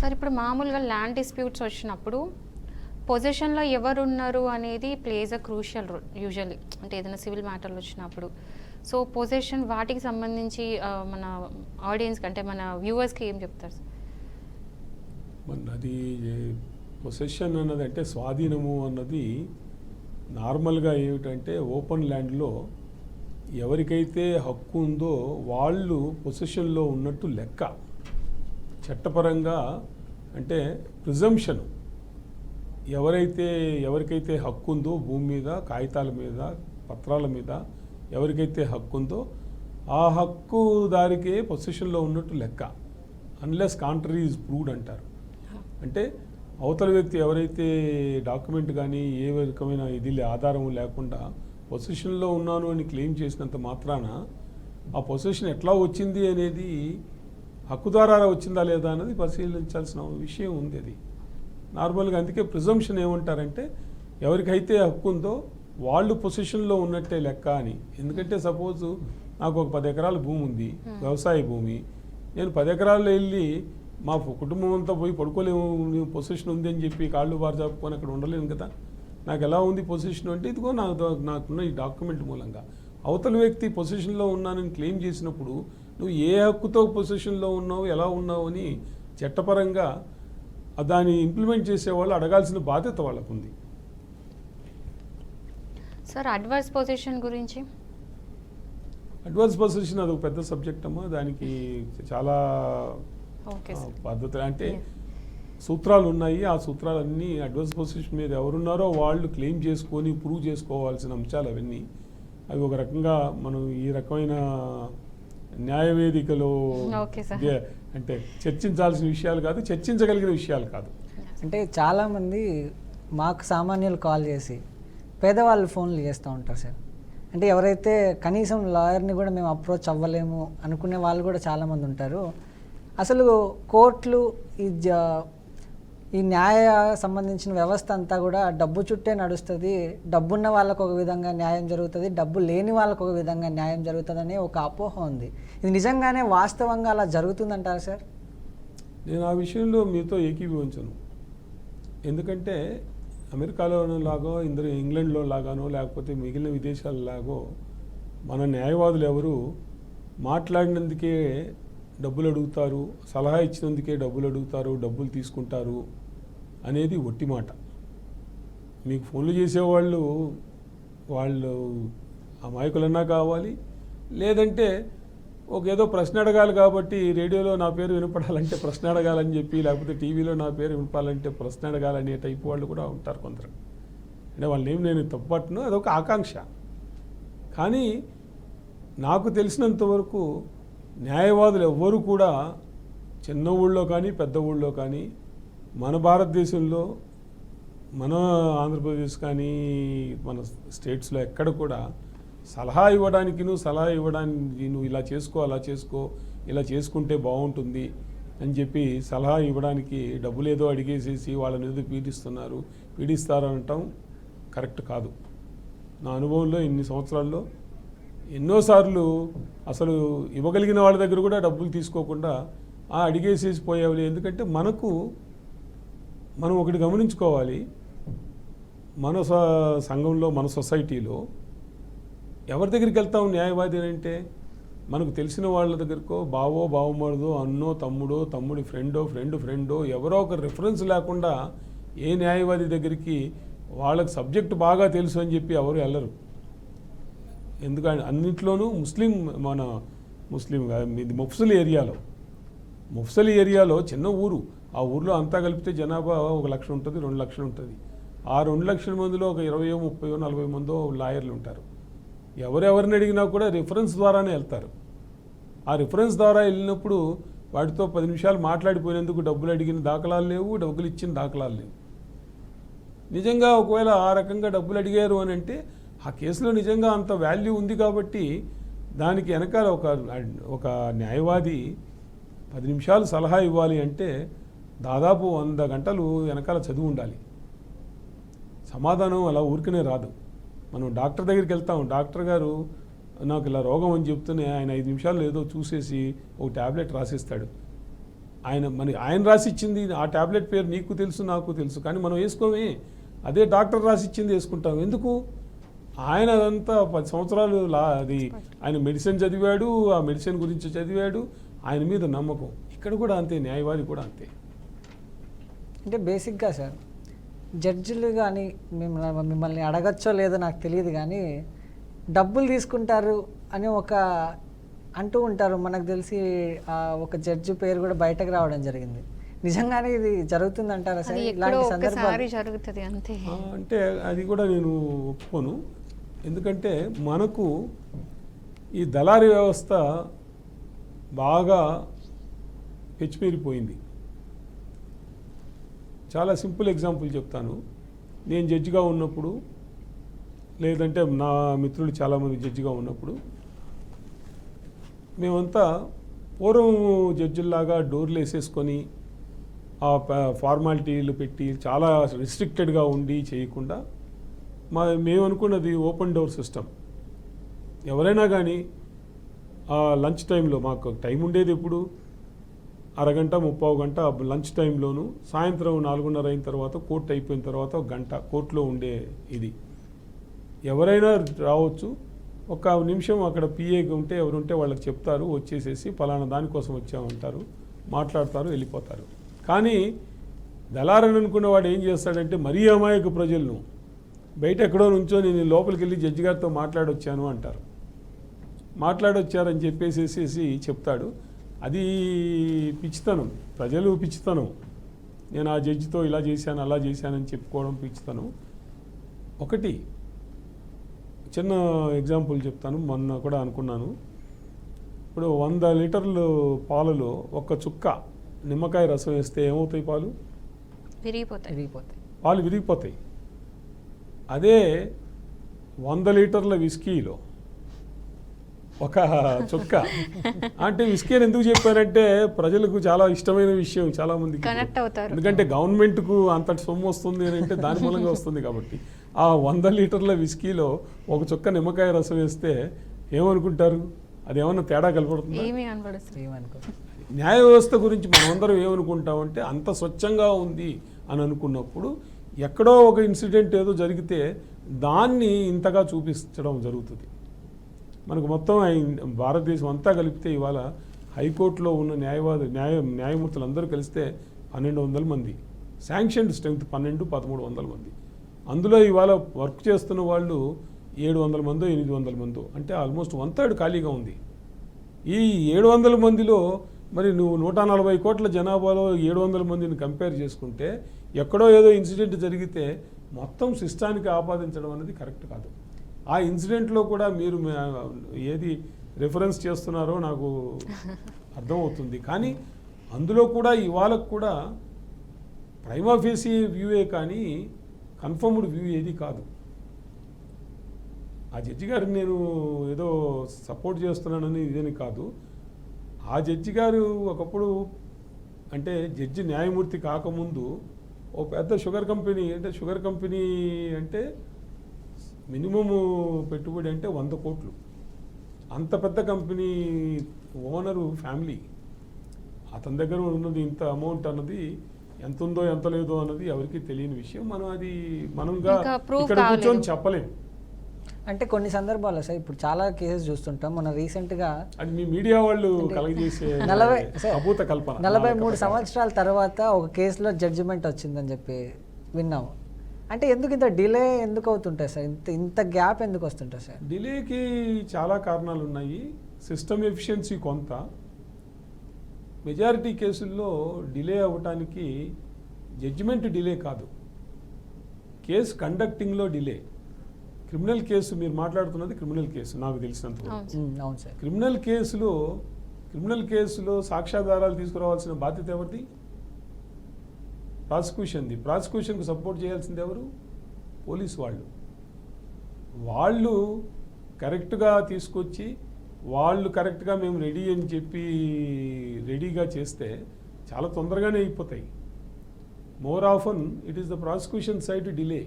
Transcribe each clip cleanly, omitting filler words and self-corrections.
Sir ఇప్పుడు మామూలుగా land disputes వచ్చినప్పుడు పొజిషన్లో ఎవరున్నారు అనేది plays a crucial role usually, అంటే ఏదైనా సివిల్ మ్యాటర్లు వచ్చినప్పుడు. సో పొజిషన్ వాటికి సంబంధించి మన ఆడియన్స్కి అంటే మన వ్యూవర్స్కి ఏం చెప్తారు సార్? అది పొసెషన్ అన్నది అంటే స్వాధీనము అన్నది నార్మల్గా ఏమిటంటే ఓపెన్ ల్యాండ్లో ఎవరికైతే హక్కు ఉందో వాళ్ళు పొసెషన్లో ఉన్నట్టు లెక్క. చట్టపరంగా అంటే ప్రిజంప్షన్, ఎవరికైతే హక్కు ఉందో భూమి మీద, కాగితాల మీద, పత్రాల మీద ఎవరికైతే హక్కు ఉందో ఆ హక్కుదారికే పొసెషన్లో ఉన్నట్టు లెక్క, అన్లెస్ కాంట్రరీ ఈజ్ ప్రూవ్డ్ అంటారు. అంటే అవతల వ్యక్తి ఎవరైతే డాక్యుమెంట్ కానీ ఏ రకమైన ఇది ఆధారం లేకుండా పొజిషన్లో ఉన్నాను అని క్లెయిమ్ చేసినంత మాత్రాన ఆ పొజిషన్ ఎట్లా వచ్చింది అనేది హక్కు ద్వారా వచ్చిందా లేదా అనేది పరిశీలించాల్సిన విషయం ఉంది. అది నార్మల్గా అందుకే ప్రిజంప్షన్ ఏమంటారంటే ఎవరికైతే హక్కు ఉందో వాళ్ళు పొజిషన్లో ఉన్నట్టే లెక్క అని. ఎందుకంటే సపోజు నాకు ఒక 10 ఎకరాల భూమి ఉంది, వ్యవసాయ భూమి. నేను 10 ఎకరాల్లో వెళ్ళి మా కుటుంబం అంతా పోయి పడుకోలేము, పొజిషన్ ఉంది అని చెప్పి కాళ్ళు బారు చాపుకొని అక్కడ ఉండలేను కదా. నాకు ఎలా ఉంది పొజిషన్ అంటే ఇదిగో నాకున్న ఈ డాక్యుమెంట్ మూలంగా. అవతల వ్యక్తి పొజిషన్లో ఉన్నానని క్లెయిమ్ చేసినప్పుడు నువ్వు ఏ హక్కుతో పొజిషన్లో ఉన్నావు, ఎలా ఉన్నావు అని చట్టపరంగా దాన్ని ఇంప్లిమెంట్ చేసేవాళ్ళు అడగాల్సిన బాధ్యత వాళ్ళకు ఉంది. సార్ అడ్వర్స్ పొజిషన్ గురించి? అడ్వర్స్ పొజిషన్ అది ఒక పెద్ద సబ్జెక్ట్ అమ్మా. దానికి చాలా పద్ధతులు అంటే సూత్రాలు ఉన్నాయి. ఆ సూత్రాలన్నీ అడ్వర్స్ పొజిషన్ మీద ఎవరున్నారో వాళ్ళు క్లెయిమ్ చేసుకొని ప్రూవ్ చేసుకోవాల్సిన అంశాలు అవన్నీ. అవి ఒక రకంగా మనం ఈ రకమైన న్యాయవేదికలో అంటే చర్చించాల్సిన విషయాలు కాదు, చర్చించగలిగిన విషయాలు కాదు. అంటే చాలామంది మాకు సామాన్యులు కాల్ చేసి పేదవాళ్ళు ఫోన్లు చేస్తూ ఉంటారు సార్. అంటే ఎవరైతే కనీసం లాయర్ని కూడా మేము అప్రోచ్ అవ్వలేము అనుకునే వాళ్ళు కూడా చాలామంది ఉంటారు. అసలు కోర్టులు ఈ న్యాయ సంబంధించిన వ్యవస్థ అంతా కూడా డబ్బు చుట్టే నడుస్తుంది. డబ్బున్న వాళ్ళకు ఒక విధంగా న్యాయం జరుగుతుంది, డబ్బు లేని వాళ్ళకు ఒక విధంగా న్యాయం జరుగుతుంది అనే ఒక అపోహ ఉంది. ఇది నిజంగానే వాస్తవంగా అలా జరుగుతుందంటారా సార్? నేను ఆ విషయంలో మీతో ఏకీభవించను. ఎందుకంటే అమెరికాలో లాగో ఇంగ్లాండ్లో లాగానో లేకపోతే మిగిలిన విదేశాలలాగో మన న్యాయవాదులు ఎవరు మాట్లాడినందుకే డబ్బులు అడుగుతారు, సలహా ఇచ్చినందుకే డబ్బులు అడుగుతారు, డబ్బులు తీసుకుంటారు అనేది ఒట్టి మాట. మీకు ఫోన్లు చేసేవాళ్ళు వాళ్ళు అమాయకులన్నా కావాలి, లేదంటే ఏదో ప్రశ్న అడగాలి కాబట్టి రేడియోలో నా పేరు వినపడాలంటే ప్రశ్న అడగాలని చెప్పి, లేకపోతే టీవీలో నా పేరు వినపాలంటే ప్రశ్న అడగాలనే టైప్ వాళ్ళు కూడా ఉంటారు కొందరు. అంటే వాళ్ళేం నేను తప్పట్టును, అదొక ఆకాంక్ష. కానీ నాకు తెలిసినంతవరకు న్యాయవాదులు ఎవ్వరూ కూడా చిన్న ఊళ్ళో కానీ పెద్ద ఊళ్ళో కానీ మన భారతదేశంలో, మన ఆంధ్రప్రదేశ్ కానీ మన స్టేట్స్లో ఎక్కడ కూడా సలహా ఇవ్వడానికి నువ్వు ఇలా చేసుకో, అలా చేసుకో, ఇలా చేసుకుంటే బాగుంటుంది అని చెప్పి సలహా ఇవ్వడానికి డబ్బులు ఏదో అడిగేసేసి వాళ్ళని ఏదో పీడిస్తారనటం కరెక్ట్ కాదు. నా అనుభవంలో ఇన్ని సంవత్సరాల్లో ఎన్నోసార్లు అసలు ఇవ్వగలిగిన వాళ్ళ దగ్గర కూడా డబ్బులు తీసుకోకుండా అడిగేసేసి పోయేవాళ్ళు. ఎందుకంటే మనం ఒకటి గమనించుకోవాలి, మన సంఘంలో, మన సొసైటీలో ఎవరి దగ్గరికి వెళ్తాం న్యాయవాది అంటే మనకు తెలిసిన వాళ్ళ దగ్గరకో, బావమరుదో, అన్నో, తమ్ముడి ఫ్రెండో ఎవరో ఒక రిఫరెన్స్ లేకుండా ఏ న్యాయవాది దగ్గరికి వాళ్ళకి సబ్జెక్ట్ బాగా తెలుసు అని చెప్పి ఎవరు వెళ్ళరు. ఎందుకంటే అన్నింటిలోనూ ఇది ముఫ్సలి ఏరియాలో చిన్న ఊరు. ఆ ఊర్లో అంతా కలిపితే జనాభా 1 లక్ష ఉంటుంది, 2 లక్షలు ఉంటుంది. ఆ 2 లక్షల మందిలో ఒక 20, 30, 40 మందో లాయర్లు ఉంటారు. ఎవరెవరిని అడిగినా కూడా రిఫరెన్స్ ద్వారానే వెళ్తారు. ఆ రిఫరెన్స్ ద్వారా వెళ్ళినప్పుడు వాటితో 10 నిమిషాలు మాట్లాడిపోయినందుకు డబ్బులు అడిగిన దాఖలాలు లేవు, డబ్బులు ఇచ్చిన దాఖలాలు లేవు. నిజంగా ఒకవేళ ఆ రకంగా డబ్బులు అడిగారు అని అంటే ఆ కేసులో నిజంగా అంత వాల్యూ ఉంది కాబట్టి దానికి వెనకాల ఒక న్యాయవాది 10 నిమిషాలు సలహా ఇవ్వాలి అంటే దాదాపు 100 గంటలు వెనకాల చదువు ఉండాలి. సమాధానం అలా ఊరికనే రాదు. మనం డాక్టర్ దగ్గరికి వెళ్తాం, డాక్టర్ గారు నాకు ఇలా రోగం అని చెప్తూనే ఆయన 5 నిమిషాలు ఏదో చూసేసి ఒక ట్యాబ్లెట్ రాసిస్తాడు. ఆయన రాసిచ్చింది ఆ ట్యాబ్లెట్ పేరు నీకు తెలుసు నాకు తెలుసు, కానీ మనం వేసుకోమే. అదే డాక్టర్ రాసిచ్చింది వేసుకుంటాం. ఎందుకు? ఆయన అదంతా 10 సంవత్సరాలు అది ఆయన మెడిసిన్ చదివాడు, ఆ మెడిసిన్ గురించి చదివాడు, ఆయన మీద నమ్మకం. ఇక్కడ కూడా అంతే, న్యాయవాది కూడా అంతే. అంటే బేసిక్గా సార్ జడ్జిలు కానీ మిమ్మల్ని అడగచ్చో లేదో నాకు తెలియదు, కానీ డబ్బులు తీసుకుంటారు అని అంటూ ఉంటారు. మనకు తెలిసి ఒక జడ్జి పేరు కూడా బయటకు రావడం జరిగింది. నిజంగానే ఇది జరుగుతుందంటారా సార్? అది ఇలాంటి ఎక్కడో సందర్భాలు ఒకసారి జరుగుతుంది అంతే. అంటే అది కూడా నేను ఒప్పుకోను. ఎందుకంటే మనకు ఈ దళారీ వ్యవస్థ బాగా పెచ్చిమీరిపోయింది. చాలా సింపుల్ ఎగ్జాంపుల్ చెప్తాను. నేను జడ్జిగా ఉన్నప్పుడు, లేదంటే నా మిత్రులు చాలామంది జడ్జిగా ఉన్నప్పుడు, మేమంతా పూర్వం జడ్జిల్లాగా డోర్లు వేసేసుకొని ఆ ఫార్మాలిటీలు పెట్టి చాలా రిస్ట్రిక్టెడ్గా ఉండి చేయకుండా మేము అనుకున్నది ఓపెన్ డోర్ సిస్టమ్. ఎవరైనా కానీ లంచ్ టైంలో, మాకు టైం ఉండేది ఎప్పుడు అరగంట 30 గంట లంచ్ టైంలోను, సాయంత్రం 4:30 అయిన తర్వాత కోర్టు అయిపోయిన తర్వాత 1 గంట కోర్టులో ఉండే ఇది. ఎవరైనా రావచ్చు, 1 నిమిషం అక్కడ పిఏగా ఉంటే ఎవరుంటే వాళ్ళకి చెప్తారు, వచ్చేసేసి పలానా దానికోసం వచ్చామంటారు, మాట్లాడతారు, వెళ్ళిపోతారు. కానీ దళారని అనుకున్నవాడు ఏం చేస్తాడంటే మరీ అమాయక ప్రజలను బయట ఎక్కడో నుంచో నేను లోపలికి వెళ్ళి జడ్జి గారితో మాట్లాడొచ్చాను అంటారు. మాట్లాడొచ్చారని చెప్పేసేసి చెప్తాడు. అది పిచ్చితనం, ప్రజలు పిచ్చితనం. నేను ఆ జడ్జితో ఇలా చేశాను అలా చేశానని చెప్పుకోవడం పిచ్చితనం. ఒకటి చిన్న ఎగ్జాంపుల్ చెప్తాను, మొన్న కూడా అనుకున్నాను. ఇప్పుడు 100 లీటర్లు పాలలో 1 చుక్క నిమ్మకాయ రసం వేస్తే ఏమవుతాయి? పాలు విరిగిపోతాయి. అదే 100 లీటర్ల విస్కీలో 1 చుక్క, అంటే విస్కీ అని ఎందుకు చెప్పానంటే ప్రజలకు చాలా ఇష్టమైన విషయం, చాలా మందికి కనెక్ట్ అవుతారు. ఎందుకంటే గవర్నమెంట్కు అంతటి సొమ్ము వస్తుంది అని అంటే దాని మూలంగా వస్తుంది కాబట్టి. ఆ 100 లీటర్ల విస్కీలో 1 చుక్క నిమ్మకాయ రసం వేస్తే ఏమనుకుంటారు? అదేమన్నా తేడా కనపడుతుందా? న్యాయ వ్యవస్థ గురించి మనమందరం ఏమనుకుంటామంటే అంత స్వచ్ఛంగా ఉంది అని అనుకున్నప్పుడు ఎక్కడో ఒక ఇన్సిడెంట్ ఏదో జరిగితే దాన్ని ఇంతగా చూపించడం జరుగుతుంది. మనకు మొత్తం భారతదేశం అంతా కలిపితే ఇవాళ హైకోర్టులో ఉన్న న్యాయమూర్తులు అందరూ కలిస్తే 1200 మంది, శాంక్షన్డ్ స్ట్రెంగ్త్ 1300 మంది. అందులో ఇవాళ వర్క్ చేస్తున్న వాళ్ళు 700 మందో 800 మందో, అంటే ఆల్మోస్ట్ 1/3 ఖాళీగా ఉంది. ఈ 700 మందిలో మరి నువ్వు 140 కోట్ల జనాభాలో 700 మందిని కంపేర్ చేసుకుంటే ఎక్కడో ఏదో ఇన్సిడెంట్ జరిగితే మొత్తం సిస్టానికి ఆపాదించడం అనేది కరెక్ట్ కాదు. ఆ ఇన్సిడెంట్లో కూడా మీరు ఏది రిఫరెన్స్ చేస్తున్నారో నాకు అర్థమవుతుంది. కానీ అందులో కూడా ఇవాళకు కూడా ప్రైమా ఫేసి వ్యూయే కానీ కన్ఫర్మ్డ్ వ్యూ ఏది కాదు. ఆ జడ్జి గారిని నేను ఏదో సపోర్ట్ చేస్తున్నానని ఇదని కాదు. ఆ జడ్జి గారు ఒకప్పుడు అంటే జడ్జి న్యాయమూర్తి కాకముందు ఓ పెద్ద షుగర్ కంపెనీ అంటే మినిమము పెట్టుబడి అంటే 100 కోట్లు. అంత పెద్ద కంపెనీ ఓనరు ఫ్యామిలీ, అతని దగ్గర ఉన్నది ఇంత అమౌంట్ అన్నది ఎంత ఉందో ఎంత లేదో అన్నది ఎవరికి తెలియని విషయం. మనంగా ఇక్కడ కూర్చొని చెప్పలేం. అంటే కొన్ని సందర్భాల్లో సార్ ఇప్పుడు చాలా కేసెస్ చూస్తుంటాం. మన రీసెంట్గా అది మీ మీడియా వాళ్ళు కలగజేసే అభూత కల్పన. 43 సంవత్సరాల తర్వాత ఒక కేసులో జడ్జిమెంట్ వచ్చిందని చెప్పి విన్నాము. అంటే ఎందుకు ఇంత డిలే ఎందుకు అవుతుంటాయి సార్? ఇంత గ్యాప్ ఎందుకు వస్తుంటాయి సార్? డిలేకి చాలా కారణాలు ఉన్నాయి. సిస్టమ్ ఎఫిషియన్సీ కొంత, మెజారిటీ కేసుల్లో డిలే అవ్వటానికి జడ్జిమెంట్ డిలే కాదు, కేసు కండక్టింగ్లో డిలే. క్రిమినల్ కేసు మీరు మాట్లాడుతున్నది క్రిమినల్ కేసు నాకు తెలిసినంత. అవును సార్. క్రిమినల్ కేసులో సాక్ష్యాధారాలు తీసుకురావాల్సిన బాధ్యత ఎవరిది? ప్రాసిక్యూషన్ది. ప్రాసిక్యూషన్కు సపోర్ట్ చేయాల్సింది ఎవరు? పోలీసు వాళ్ళు కరెక్ట్గా తీసుకొచ్చి వాళ్ళు కరెక్ట్గా మేము రెడీ అని చెప్పి రెడీగా చేస్తే చాలా తొందరగానే అయిపోతాయి. More often it is the prosecution side delay.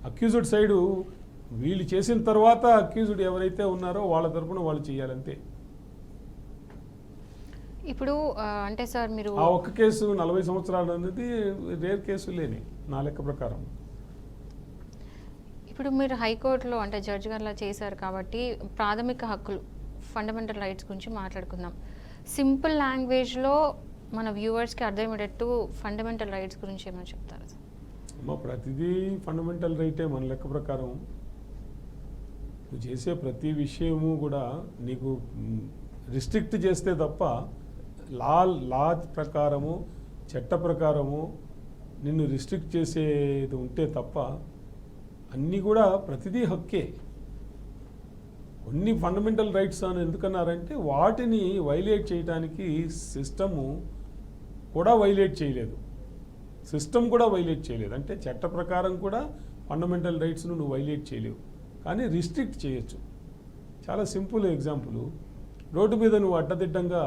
Accused side వీళ్ళు చేసిన తర్వాత అక్యూజ్డ్ ఎవరైతే ఉన్నారో వాళ్ళ తరపున వాళ్ళు చేయాలంతే. ఇప్పుడు అంటే సార్ మీరు ఆ ఒక్క కేసు 40 సంవత్సరాలు అనేది రేర్ కేసులేని నా లెక్క ప్రకారం. ఇప్పుడు మీరు హైకోర్టులో అంటే జడ్జి గారిలా చేశారు కాబట్టి ప్రాథమిక హక్కులు ఫండమెంటల్ రైట్స్ గురించి మాట్లాడుకుందాం. సింపుల్ లాంగ్వేజ్లో మన వ్యూవర్స్కి అర్థమయ్యేటట్టు ఫండమెంటల్ రైట్స్ గురించి ఏమైనా చెప్తారా సార్? అమ్మ, ప్రతిదీ ఫండమెంటల్ రైటే మన లెక్క ప్రకారం. నువ్వు చేసే ప్రతి విషయము కూడా నీకు రిస్ట్రిక్ట్ చేస్తే తప్ప లా ప్రకారము చట్ట ప్రకారము నిన్ను రిస్ట్రిక్ట్ చేసేది ఉంటే తప్ప అన్నీ కూడా ప్రతిదీ హక్కే. కొన్ని ఫండమెంటల్ రైట్స్ అని ఎందుకన్నారంటే వాటిని వైలేట్ చేయడానికి సిస్టము కూడా వైలేట్ చేయలేదు, సిస్టమ్ కూడా వైలేట్ చేయలేదు. అంటే చట్ట ప్రకారం కూడా ఫండమెంటల్ రైట్స్ను నువ్వు వైలేట్ చేయలేవు, కానీ రిస్ట్రిక్ట్ చేయొచ్చు. చాలా సింపుల్ ఎగ్జాంపుల్, రోడ్డు మీద నువ్వు అడ్డదిడ్డంగా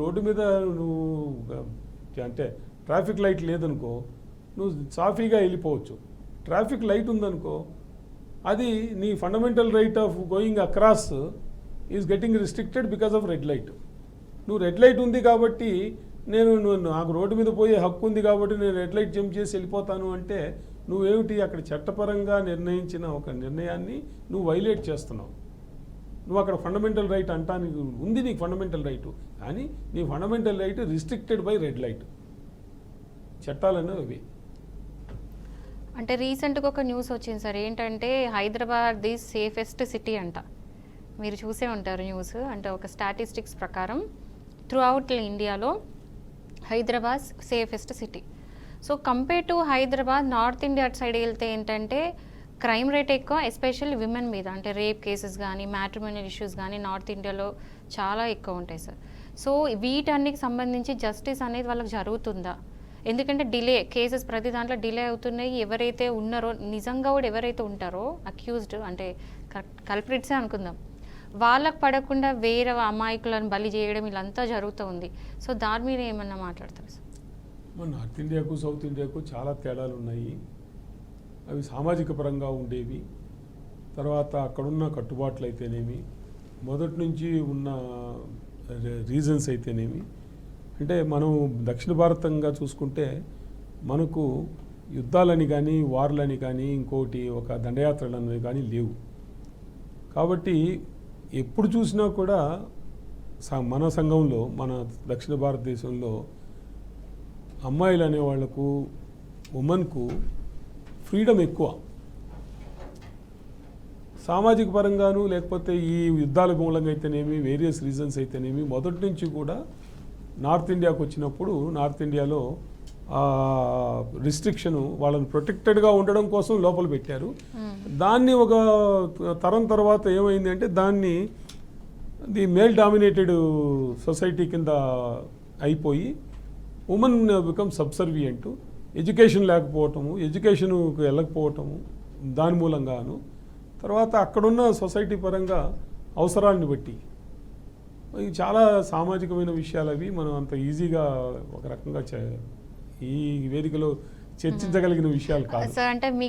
రోడ్డు మీద అంటే ట్రాఫిక్ లైట్ లేదనుకో, నువ్వు సాఫీగా వెళ్ళిపోవచ్చు. ట్రాఫిక్ లైట్ ఉందనుకో, అది నీ fundamental right of going across is getting restricted because of red light. నువ్వు రెడ్ లైట్ ఉంది కాబట్టి నాకు రోడ్డు మీద పోయే హక్కు ఉంది కాబట్టి నేను రెడ్ లైట్ జంప్ చేసి వెళ్ళిపోతాను అంటే నువ్వేమిటి అక్కడ చట్టపరంగా నిర్ణయించిన ఒక నిర్ణయాన్ని నువ్వు వైలేట్ చేస్తున్నావు. నువ్వు అక్కడ ఫండమెంటల్ రైట్ అంటానికి ఉంది, నీకు ఫండమెంటల్ రైట్, కానీ నీ fundamental right restricted by red light. చట్టాలనే అవి. అంటే రీసెంట్గా ఒక న్యూస్ వచ్చింది సార్, ఏంటంటే హైదరాబాద్ ది సేఫెస్ట్ సిటీ అంట. మీరు చూసే ఉంటారు న్యూస్. అంటే ఒక స్టాటిస్టిక్స్ ప్రకారం త్రూ అవుట్ ఇండియాలో Hyderabad safest city. So compare to Hyderabad, north India అటు సైడ్ వెళ్తే ఏంటంటే క్రైమ్ రేట్ ఎక్కువ, ఎస్పెషల్లీ విమెన్ మీద. అంటే రేప్ కేసెస్ కానీ మ్యాట్రిమోనియల్ ఇష్యూస్ కానీ నార్త్ ఇండియాలో చాలా ఎక్కువ ఉంటాయి సార్. సో వీటన్నికి సంబంధించి జస్టిస్ అనేది వాళ్ళకి జరుగుతుందా? ఎందుకంటే డిలే కేసెస్ ప్రతి దాంట్లో డిలే అవుతున్నాయి. ఎవరైతే ఉన్నారో నిజంగా కూడా ఎవరైతే ఉంటారో అక్యూజ్డ్ అంటే కల్ప్రిట్సే అనుకుందాం, వాళ్ళకు పడకుండా వేరే అమాయకులను బలి చేయడం ఇలాంతా జరుగుతూ ఉంది. సో దాని మీద ఏమన్నా మాట్లాడతారు సార్? నార్త్ ఇండియాకు సౌత్ ఇండియాకు చాలా తేడాలు ఉన్నాయి. అవి సామాజిక పరంగా ఉండేవి, తర్వాత అక్కడున్న కట్టుబాట్లు అయితేనేమి, మొదటి నుంచి ఉన్న రీజన్స్ అయితేనేమి. అంటే మనం దక్షిణ భారతంగా చూసుకుంటే మనకు యుద్ధాలని కానీ వార్లని కానీ ఇంకోటి ఒక దండయాత్రలని కానీ లేవు. కాబట్టి ఎప్పుడు చూసినా కూడా మన సంఘంలో, మన దక్షిణ భారతదేశంలో అమ్మాయిలు అనే వాళ్లకు, ఉమెన్కు ఫ్రీడమ్ ఎక్కువ. సామాజిక పరంగాను లేకపోతే ఈ యుద్ధాల మూలంగా అయితేనేమి, వేరియస్ రీజన్స్ అయితేనేమి, మొదటి నుంచి కూడా నార్త్ ఇండియాకు వచ్చినప్పుడు నార్త్ ఇండియాలో రిస్ట్రిక్షను వాళ్ళని ప్రొటెక్టెడ్గా ఉండడం కోసం లోపల పెట్టారు. దాన్ని ఒక తరం తర్వాత ఏమైంది అంటే దాన్ని ది మేల్ డామినేటెడ్ సొసైటీ కింద అయిపోయి ఉమెన్ బికమ్ సబ్సర్వియంట్. ఎడ్యుకేషన్ లేకపోవటము, ఎడ్యుకేషన్కు వెళ్ళకపోవటము, దాని మూలంగాను తర్వాత అక్కడున్న సొసైటీ పరంగా అవసరాన్ని బట్టి ఇవి చాలా సామాజికమైన విషయాలు. అవి మనం అంత ఈజీగా ఒక రకంగా ఈ వేదికలో చర్చించగలిగిన విషయాలు కాదు సార్. అంటే మీ